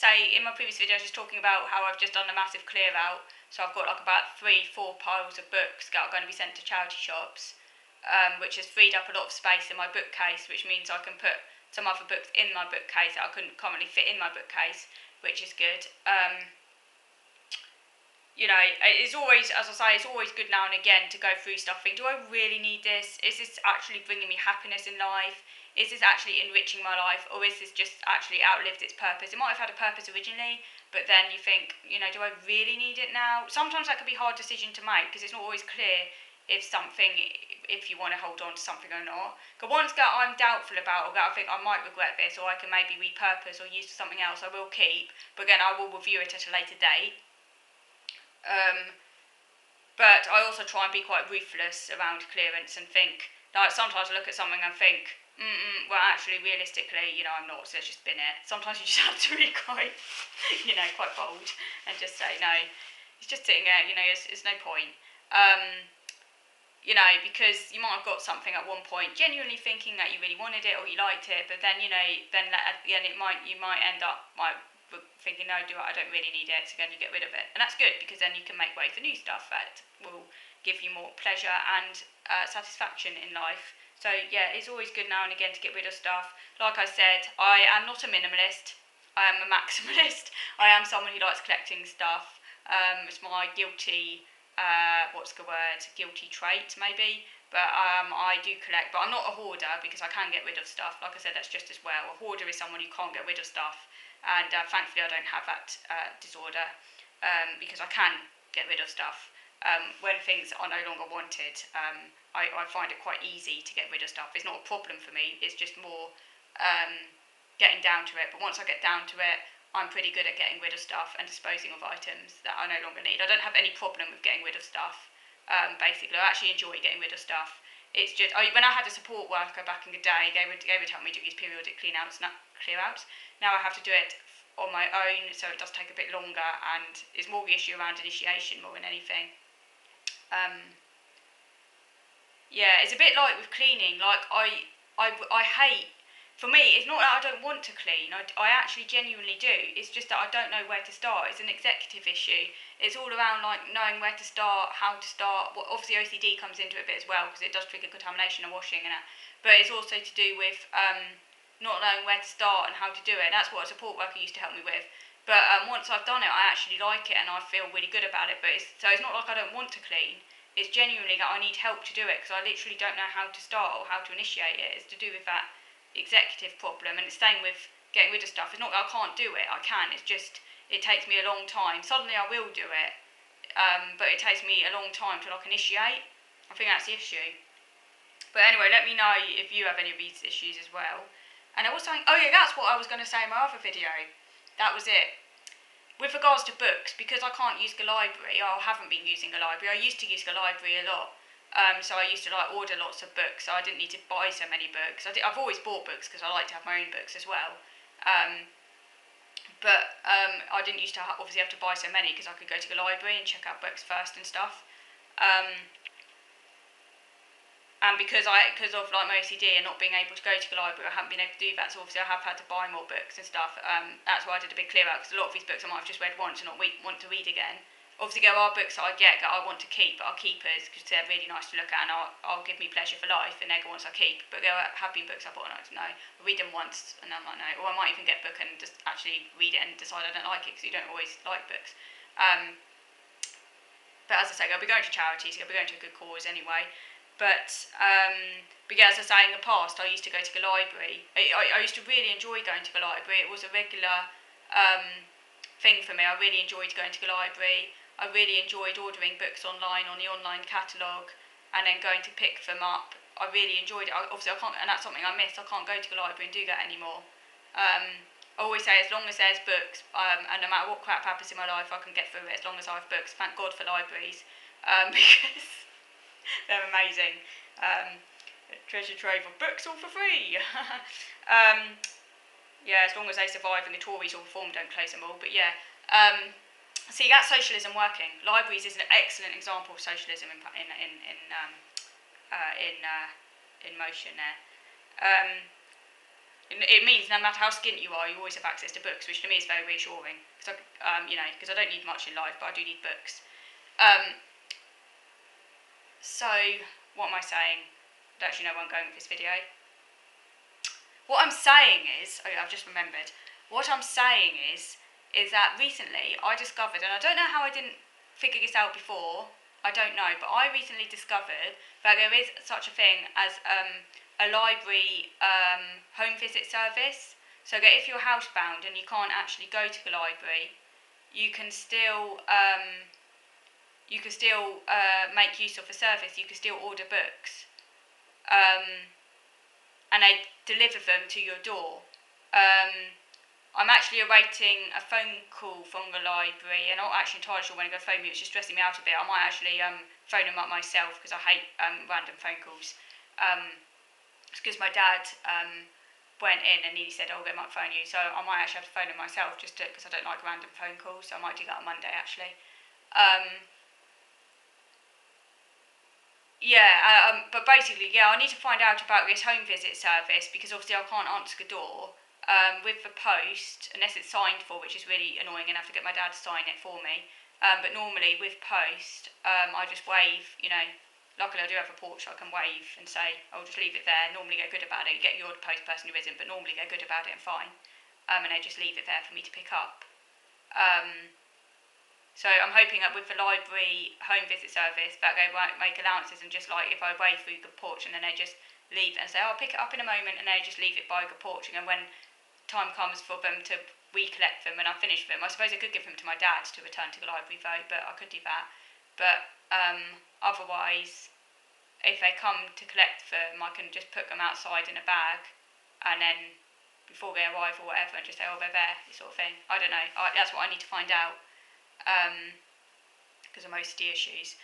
say, in my previous video, I was just talking about how I've just done a massive clear out. So I've got like about 3-4 piles of books that are going to be sent to charity shops, which has freed up a lot of space in my bookcase, which means I can put some other books in my bookcase that I couldn't currently fit in my bookcase, which is good. You know, it's always, as I say, it's always good now and again to go through stuff, think, do I really need this? Is this actually bringing me happiness in life? Is this actually enriching my life? Or is this just actually outlived its purpose? It might have had a purpose originally, but then you think, you know, do I really need it now? Sometimes that can be a hard decision to make, because it's not always clear if you want to hold on to something or not. Because once that I'm doubtful about, or that I think I might regret this, or I can maybe repurpose or use for something else, I will keep, but again, I will review it at a later date. But I also try and be quite ruthless around clearance and think, like, sometimes I look at something and think, well, actually, realistically, you know, I'm not, so let's just bin it. Sometimes you just have to be quite, you know, quite bold and just say, no, it's just sitting there, you know, it's no point. You know, because you might have got something at one point genuinely thinking that you really wanted it or you liked it, but then, you know, then at the end you might end up thinking, no, I don't really need it, so then you get rid of it. And that's good, because then you can make way for new stuff that will give you more pleasure and satisfaction in life. So yeah, it's always good now and again to get rid of stuff. Like I said, I am not a minimalist, I am a maximalist. I am someone who likes collecting stuff. It's my guilty guilty trait maybe, but I do collect, but I'm not a hoarder, because I can get rid of stuff. Like I said, that's just as well. A hoarder is someone who can't get rid of stuff, and thankfully I don't have that disorder, because I can get rid of stuff. When things are no longer wanted, I find it quite easy to get rid of stuff. It's not a problem for me, it's just more getting down to it. But once I get down to it, I'm pretty good at getting rid of stuff and disposing of items that I no longer need. I don't have any problem with getting rid of stuff, basically. I actually enjoy getting rid of stuff. It's just, when I had a support worker back in the day, they would help me do these periodic clear outs. Now I have to do it on my own, so it does take a bit longer, and it's more the issue around initiation more than anything. Yeah, it's a bit like with cleaning. Like I hate. For me, it's not that I don't want to clean. I actually genuinely do. It's just that I don't know where to start. It's an executive issue. It's all around like knowing where to start, how to start. Well, obviously OCD comes into it a bit as well, because it does trigger contamination and washing and that. But it's also to do with not knowing where to start and how to do it. That's what a support worker used to help me with. But once I've done it, I actually like it and I feel really good about it. But so it's not like I don't want to clean. It's genuinely that I need help to do it, because I literally don't know how to start or how to initiate it. It's to do with that executive problem, and it's staying with getting rid of stuff. It's not that I can't do it, I can, it's just it takes me a long time. Suddenly I will do it, but it takes me a long time to like initiate. I think that's the issue. But anyway, let me know if you have any of these issues as well. And I was saying, oh yeah, that's what I was going to say in my other video. That was it. With regards to books, because I can't use the library, or haven't been using the library, I used to use the library a lot. So I used to like order lots of books, so I didn't need to buy so many books. I've always bought books because I like to have my own books as well. But I didn't used to obviously have to buy so many, because I could go to the library and check out books first and stuff. And because of like my OCD and not being able to go to the library, I haven't been able to do that. So obviously I have had to buy more books and stuff. That's why I did a big clear out, because a lot of these books I might have just read once and not want to read again. Obviously there are books that I get that I want to keep, but are keepers, because they're really nice to look at and I'll give me pleasure for life, and they're the ones I keep. But there have been books I thought, I don't know, I'll read them once and I'm like, no. Or I might even get a book and just actually read it and decide I don't like it, because you don't always like books. But as I say, I'll be going to charities, I'll be going to a good cause anyway. But yeah, as I say, in the past, I used to go to the library. I used to really enjoy going to the library. It was a regular thing for me. I really enjoyed going to the library. I really enjoyed ordering books online on the online catalogue and then going to pick them up. I really enjoyed it. Obviously, I can't, and that's something I miss. I can't go to the library and do that anymore. I always say, as long as there's books, and no matter what crap happens in my life, I can get through it as long as I have books. Thank God for libraries, because they're amazing. A treasure trove of books all for free. Yeah, as long as they survive and the Tories or Reform don't close them all. But yeah. See, that's socialism working. Libraries is an excellent example of socialism in motion there. It means no matter how skint you are, you always have access to books, which to me is very reassuring. Because because I don't need much in life, but I do need books. So what am I saying? I don't actually know where I'm going with this video. What I'm saying is, I've just remembered. What I'm saying is that recently I discovered, and I don't know how I didn't figure this out before. I don't know, but I recently discovered that there is such a thing as a library home visit service. So that if you're housebound and you can't actually go to the library, you can still make use of the service. You can still order books, and they deliver them to your door. I'm actually awaiting a phone call from the library, and I'm not actually entirely sure when they're going to phone me. It's just stressing me out a bit. I might actually phone them up myself because I hate random phone calls. It's because my dad went in and he said, "Oh, they might phone you," so I might actually have to phone them myself just because I don't like random phone calls. So I might do that on Monday actually. But basically, I need to find out about this home visit service because obviously I can't answer the door. With the post, unless it's signed for, which is really annoying, and I have to get my dad to sign it for me. But normally with post, I just wave, luckily I do have a porch, so I can wave and say, I'll just leave it there. Normally they're good about it. You get your post person who isn't, but normally they're good about it and fine. And they just leave it there for me to pick up. So I'm hoping that with the library home visit service that they won't make allowances, and just like if I wave through the porch and then they just leave and say, I'll pick it up in a moment, and they just leave it by the porch, and then when time comes for them to recollect them and I finish them, I suppose I could give them to my dad to return to the library though, but I could do that. But otherwise, if they come to collect them, I can just put them outside in a bag, and then before they arrive or whatever, and just say, oh, they're there, this sort of thing. I don't know. That's what I need to find out because of OCD issues.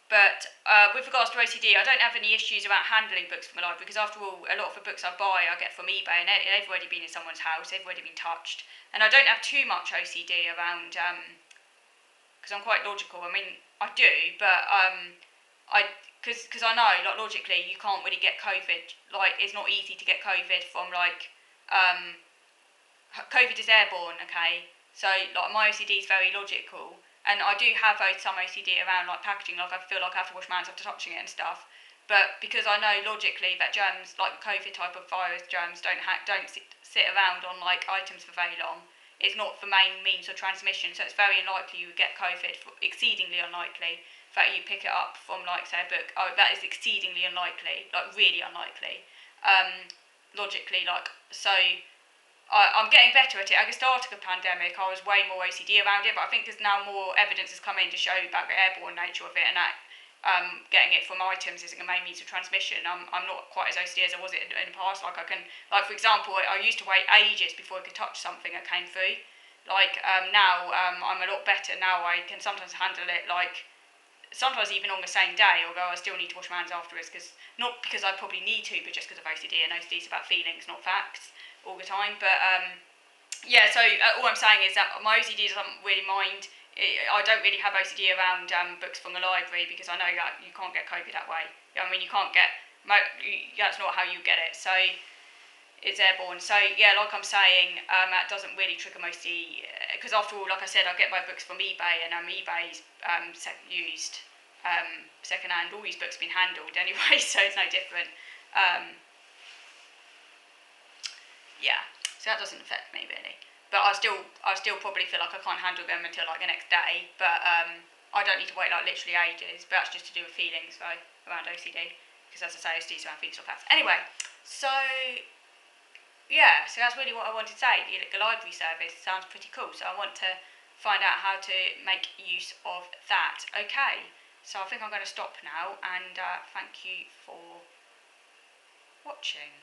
But with regards to OCD, I don't have any issues about handling books from the library because, after all, a lot of the books I buy I get from eBay, and they've already been in someone's house, they've already been touched. And I don't have too much OCD around, because I'm quite logical. I mean, I do, but because I know, like, logically, you can't really get COVID. Like, it's not easy to get COVID from, like, COVID is airborne, okay? So, like, my OCD is very logical. And I do have some OCD around, like, packaging. Like, I feel like I have to wash my hands after touching it and stuff. But because I know logically that germs, like COVID type of virus germs, don't sit around on, like, items for very long. It's not the main means of transmission, so it's very unlikely you would get COVID. Exceedingly unlikely that you pick it up from, like, say, a book. Oh, that is exceedingly unlikely, like, really unlikely. Logically, like, so. I'm getting better at it. At the start of the pandemic, I was way more OCD around it, but I think there's now more evidence has come in to show about the airborne nature of it, and that getting it from items isn't the main means of transmission. I'm not quite as OCD as I was in the past. Like, I can, like, for example, I used to wait ages before I could touch something that came through. Like, now I'm a lot better. Now I can sometimes handle it, like, sometimes even on the same day, although I still need to wash my hands afterwards, not because I probably need to, but just because of OCD, and OCD is about feelings, not facts, all the time. But so all I'm saying is that my OCD doesn't really mind. I don't really have OCD around books from the library because I know that you can't get COVID that way. I mean, you can't get, that's not how you get it. So it's airborne. So yeah, like I'm saying, that doesn't really trigger my OCD because, after all, like I said, I get my books from eBay, and eBay's used secondhand. All these books have been handled anyway, so it's no different. So that doesn't affect me really. But I still probably feel like I can't handle them until, like, the next day. But I don't need to wait, like, literally ages. But that's just to do with feelings though around OCD, because, as I say, OCD is around feelings or facts. Anyway, so that's really what I wanted to say. The library service sounds pretty cool, so I want to find out how to make use of that. Okay, so I think I'm going to stop now, and thank you for watching.